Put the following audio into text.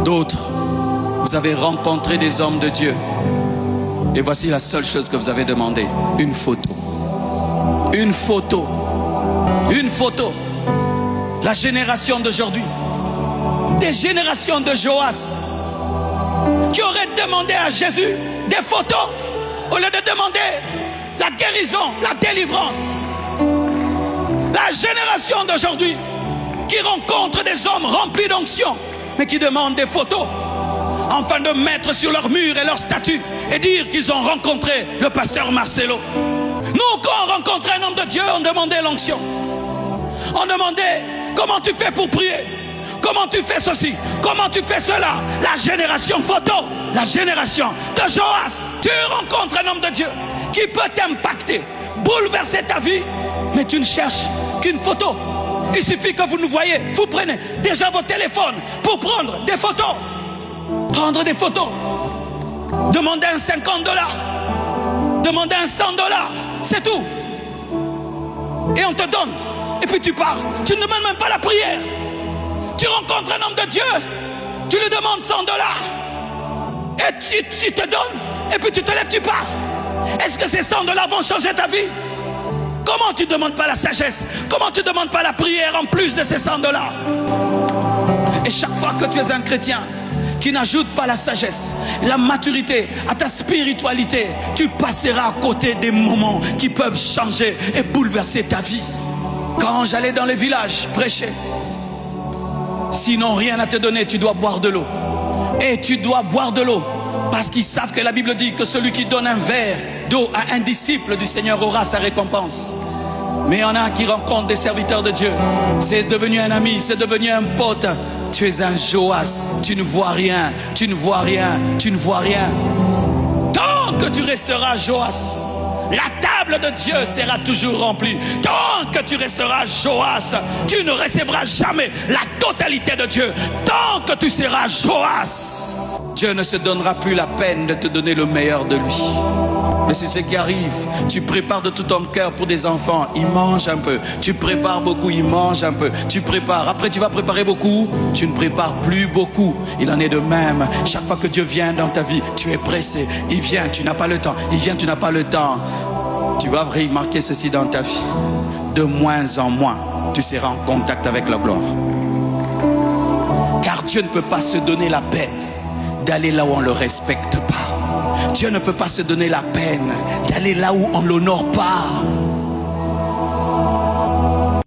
D'autres, vous avez rencontré des hommes de Dieu. Et voici la seule chose que vous avez demandé, une photo. Une photo. Une photo. La génération d'aujourd'hui, des générations de Joas qui auraient demandé à Jésus des photos au lieu de demander la guérison, la délivrance. La génération d'aujourd'hui qui rencontre des hommes remplis d'onction mais qui demandent des photos afin de mettre sur leur mur et leur statut et dire qu'ils ont rencontré le pasteur Marcelo. Nous, quand on rencontrait un homme de Dieu, on demandait l'onction. On demandait comment tu fais pour prier, comment tu fais ceci, comment tu fais cela. La génération photo, la génération de Joas. Tu rencontres un homme de Dieu qui peut t'impacter, bouleverser ta vie, mais tu ne cherches qu'une photo. Il suffit que vous nous voyez, vous prenez déjà vos téléphones pour prendre des photos. Prendre des photos. Demandez un 50 $. Demandez un 100 $. C'est tout. Et on te donne. Et puis tu pars. Tu ne demandes même pas la prière. Tu rencontres un homme de Dieu. Tu lui demandes 100 $. Et tu te donnes. Et puis tu te lèves, tu pars. Est-ce que ces 100 $ vont changer ta vie? Comment tu ne demandes pas la sagesse? Comment tu ne demandes pas la prière en plus de ces 100 $? Et chaque fois que tu es un chrétien qui n'ajoute pas la sagesse, la maturité à ta spiritualité, tu passeras à côté des moments qui peuvent changer et bouleverser ta vie. Quand j'allais dans les villages prêcher, sinon rien à te donner, tu dois boire de l'eau. Et tu dois boire de l'eau parce qu'ils savent que la Bible dit que celui qui donne un verre d'eau à un disciple du Seigneur aura sa récompense. Mais il y en a qui rencontrent des serviteurs de Dieu. C'est devenu un ami, c'est devenu un pote. Tu es un Joas, tu ne vois rien, tu ne vois rien, tu ne vois rien. Tant que tu resteras Joas, la table de Dieu sera toujours remplie. Tant que tu resteras Joas, tu ne recevras jamais la totalité de Dieu. Tant que tu seras Joas, Dieu ne se donnera plus la peine de te donner le meilleur de lui. Et c'est ce qui arrive. Tu prépares de tout ton cœur pour des enfants, ils mangent un peu. Tu prépares beaucoup, ils mangent un peu. Tu prépares, après tu vas préparer beaucoup, tu ne prépares plus beaucoup. Il en est de même. Chaque fois que Dieu vient dans ta vie, tu es pressé. Il vient, tu n'as pas le temps. Il vient, tu n'as pas le temps. Tu vas remarquer ceci dans ta vie. De moins en moins, tu seras en contact avec la gloire. Car Dieu ne peut pas se donner la peine d'aller là où on ne le respecte pas. Dieu ne peut pas se donner la peine d'aller là où on ne l'honore pas.